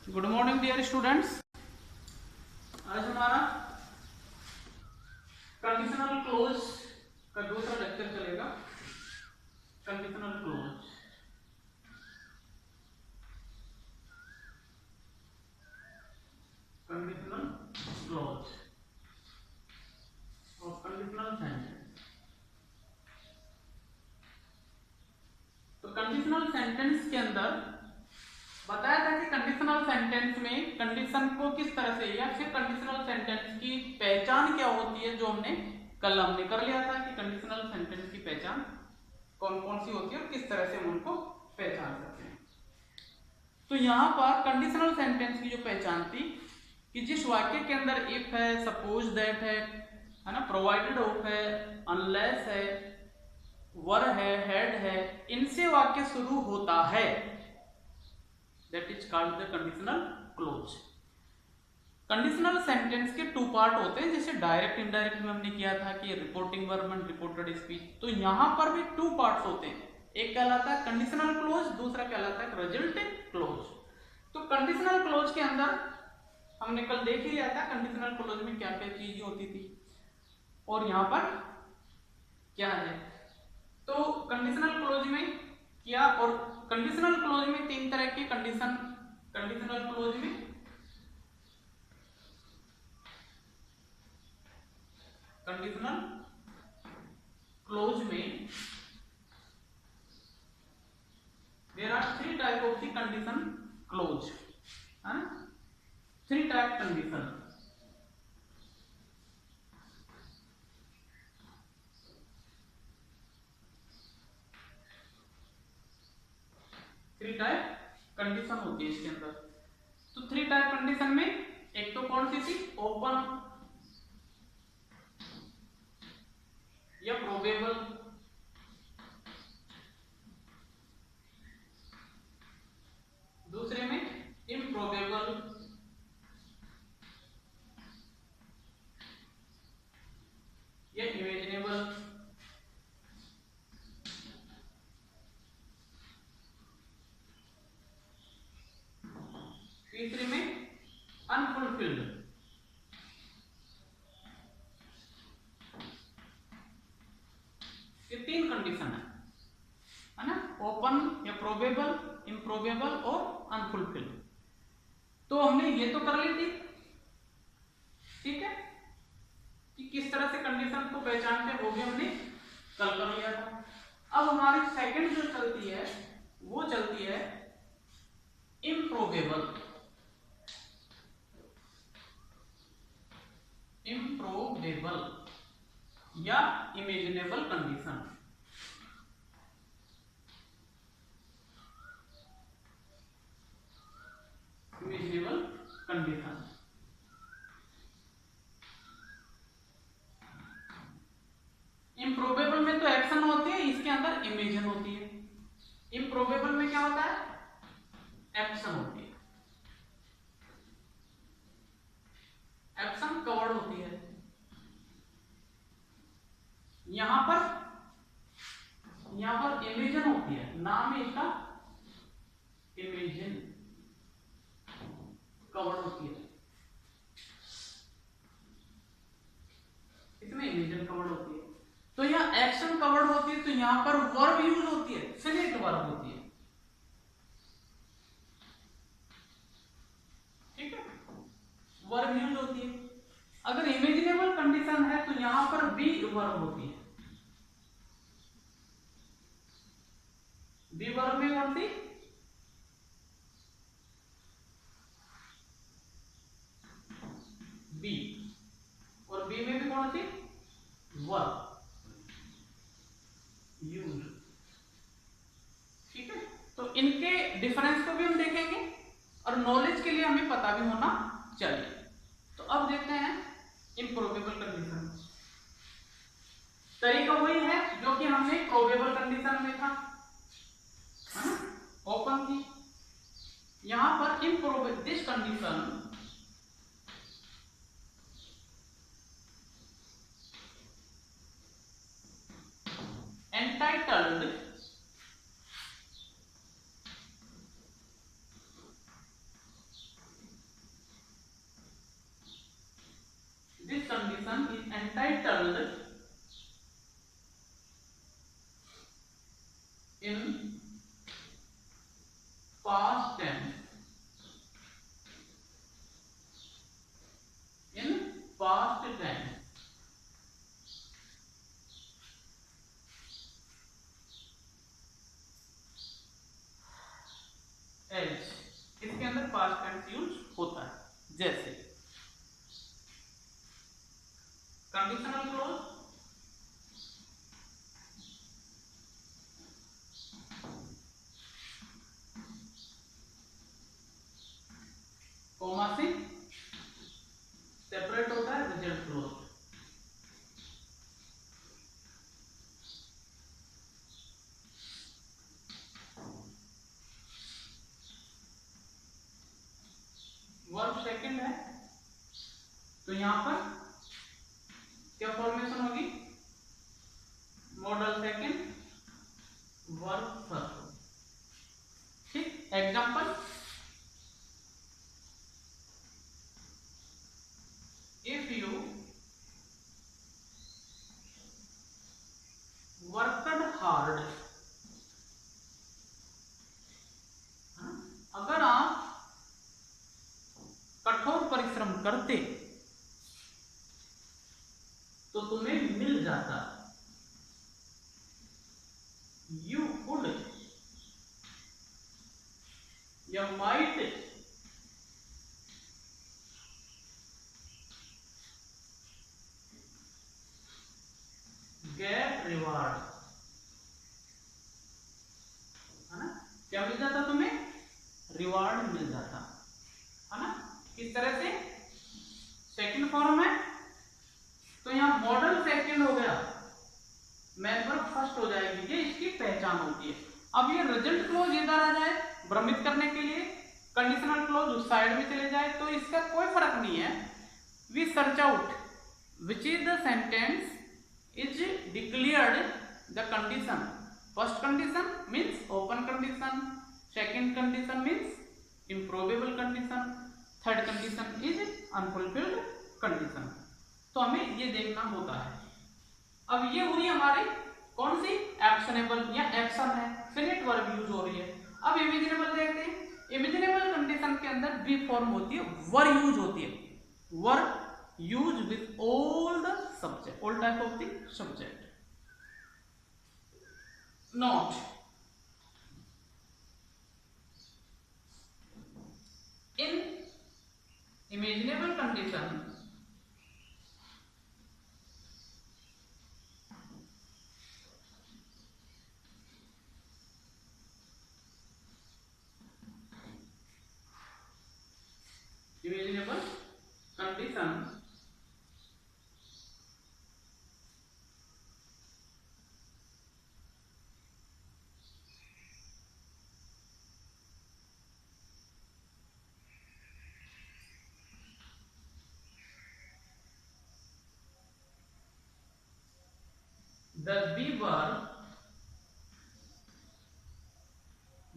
Good morning dear students. आज हमारा conditional close का दूसरा लेक्चर चलेगा। कंडीशनल क्लोज कंडीशनल क्लोज और कंडीशनल सेंटेंस। तो कंडीशनल सेंटेंस के अंदर बताया था कि कंडीशनल सेंटेंस में कंडीशन को किस तरह से या फिर कंडीशनल सेंटेंस की पहचान क्या होती है, जो हमने कर लिया था कि कंडीशनल सेंटेंस की पहचान कौन कौन सी होती है और किस तरह से हम उनको पहचान सकते हैं। तो यहाँ पर कंडीशनल सेंटेंस की जो पहचान थी कि जिस वाक्य के अंदर इफ है, सपोज दैट है ना, प्रोवाइडेड ऑफ है, अनलेस है, वर है, हेड है, इनसे वाक्य शुरू होता है, that is called the conditional close. Conditional sentence के टू पार्ट होते हैं, जैसे डायरेक्ट इंडायरेक्ट में हमने किया था कि reporting verb and reported speech. तो यहां पर भी टू पार्ट्स होते हैं, एक कहलाता है कंडीशनल क्लोज, दूसरा कहलाता है रिजल्टिंग क्लोज। तो कंडीशनल क्लोज के अंदर हमने कल देख ही लिया था कंडीशनल क्लोज में क्या क्या चीजें होती थी और यहां पर क्या है। तो कंडीशनल क्लोज में क्या, और कंडीशनल क्लोज में तीन तरह के कंडीशनल क्लोज में there are three type of the condition clause, है ना, three type condition. Three type condition होती है इसके अंदर। तो थ्री टाइप कंडीशन में एक तो कौन सी थी, ओपन या प्रोबेबल, दूसरे में इम्प्रोबेबल, या इमेजिनेबल, तीसरे में अनफुलफिल्ड। ये तीन कंडीशन है ना, ओपन या प्रोबेबल, इम्प्रोबेबल और अनफुलफिल्ड। तो हमने ये तो कर ली थी, ठीक है, कि किस तरह से कंडीशन को पहचानते हैं वो भी हमने कल कर लिया था। अब हमारी सेकंड जो चलती है वो चलती है इम्प्रोबेबल, या imaginable condition. Imaginable condition improbable में तो एक्शन होती है, इसके अंदर इमेजिन होती है। इम्प्रोबेबल में क्या होता है, एक्शन होती है, एक्शन कवर्ड होती है। यहां पर इमेजिन होती है, नाम है इसका इमेजिन, कवर्ड होती है, इसमें इमेजिन कवर्ड होती है। तो यहाँ एक्शन कवर्ड होती है, तो यहां पर वर्ब यूज होती है, फिनिट वर्ब होती है, ठीक है, वर्ब यूज होती है। अगर इमेजिनेबल कंडीशन है तो यहां पर बी वर्ब होती है। बी वर्ब में कौन सी, बी, और बी में भी कौन सी, वर्ब यूज, ठीक है। तो इनके डिफरेंस को भी हम देखेंगे और नॉलेज के लिए हमें पता भी होना चाहिए। तो अब देखते हैं इम्प्रोबेबल कंडीशन। तरीका वही है जो कि हमने प्रोबेबल कंडीशन में था, है ना, ओपन थी। यहां पर improbable this condition entitled entitled in past tense, in past tense, as इसके अंदर पास्ट टेंस यूज होता है, जैसे कंडीशनल क्लोज, कॉमा से सेपरेट होता है रिजल्ट क्लोज। वर्ब सेकंड है तो यहां पर क्या फॉर्मेशन होगी, मॉडल सेकंड वर्ब फर्स्ट। ठीक, example if you worked hard, अगर आप कठोर परिश्रम करते तो तुम्हें मिल जाता, यू कुड या माइट गेट रिवार्ड, है ना, क्या मिल जाता तुम्हें, रिवार्ड मिल जाता, है ना। किस तरह से, सेकंड फॉर्म है तो यहां मॉडल सेकंड हो गया, मैन वर्ब फर्स्ट हो जाएगी, ये इसकी पहचान होती है। अब ये रिजल्ट क्लोज इधर आ जाए भ्रमित करने के लिए, कंडीशनल क्लोज उस साइड में चले जाए तो इसका कोई फर्क नहीं है। We search out which is the sentence is declared the condition, first condition means open condition, second condition means improbable condition, third condition is unfulfilled condition. तो हमें ये देखना होता है। अब ये हुई हमारी कौन सी, एक्शनेबल या एक्शन है, फिनिट वर्ब यूज हो रही है। अब इमेजिनेबल देखते हैं। इमेजिनेबल कंडीशन के अंदर बी फॉर्म होती है, वर यूज होती है, were use with all the subject, all type of the subject, not in imaginable condition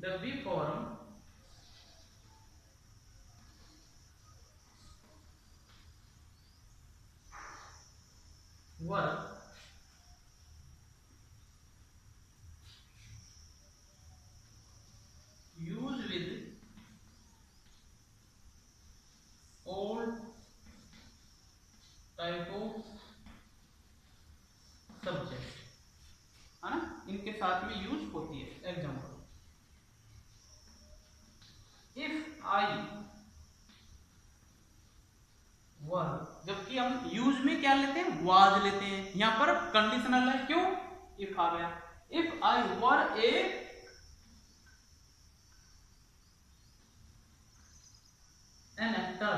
the B form verb used with all type of subject, है ना, इनके साथ में यूज होती है। एग्जाम्पल इफ आई वर, जबकि हम यूज में क्या लेते हैं, वाज लेते हैं, यहां पर कंडीशनल है, क्यों, इफ आ गया। If I were an actor,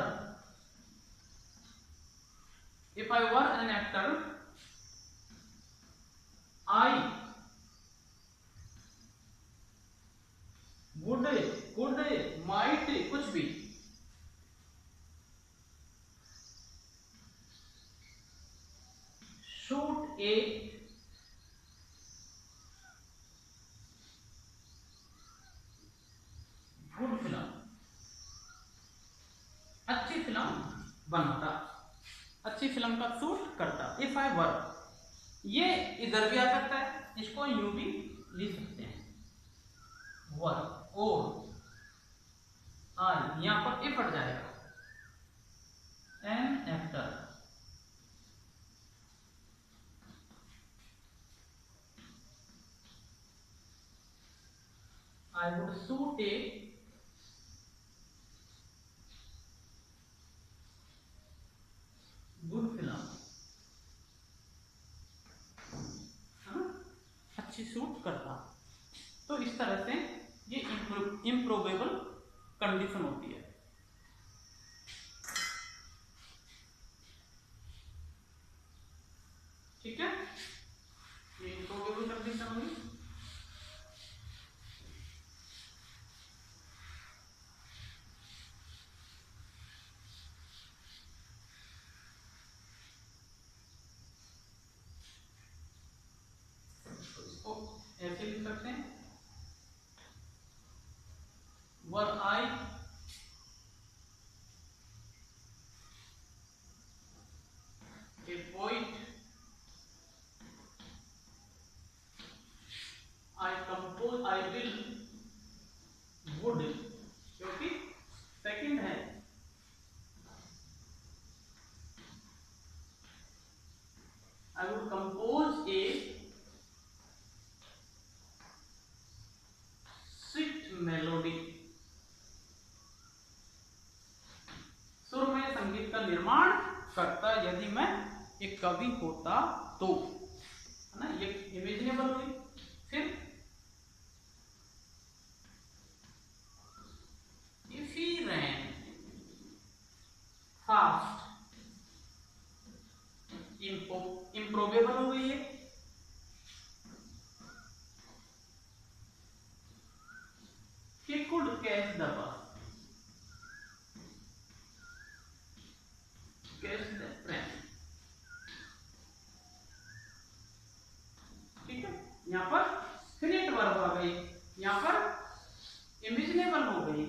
if I were an actor, I would, could, might, कुछ भी, shoot a गुड फिल्म, अच्छी फिल्म बनाता, अच्छी फिल्म का शूट करता। इफ आई वर, ये इधर भी आ सकता है, इसको यूं भी लिख सकते हैं, वर और आई, यहां पर इफ हट जाएगा, an actor, I would shoot a good film, अच्छी शूट करता। तो इस तरह से ये इम्प्रोबेबल कंडीशन होती है। ठीक है, ये इम्प्रोबेबल कंडीशन होगी। ऐसे लिख सकते हैं, were I a poet, I compose, I will would, क्योंकि सेकंड है, I would compose a melody, सुरमय संगीत का निर्माण करता यदि मैं एक कवि होता तो, है ना, ये इमेजिनेबल हुई। फिर if he ran fast, improbable हो गई है। He could catch the bus, catch the train। ठीक है, यहाँ पर फिनिट वर्ब आ गई, यहाँ पर इमेजिनेबल हो गई,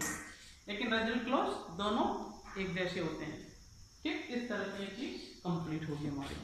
लेकिन रिजल्ट क्लॉज दोनों एक जैसे होते हैं। ठीक, इस तरह से ये चीज कंप्लीट होगी हमारी।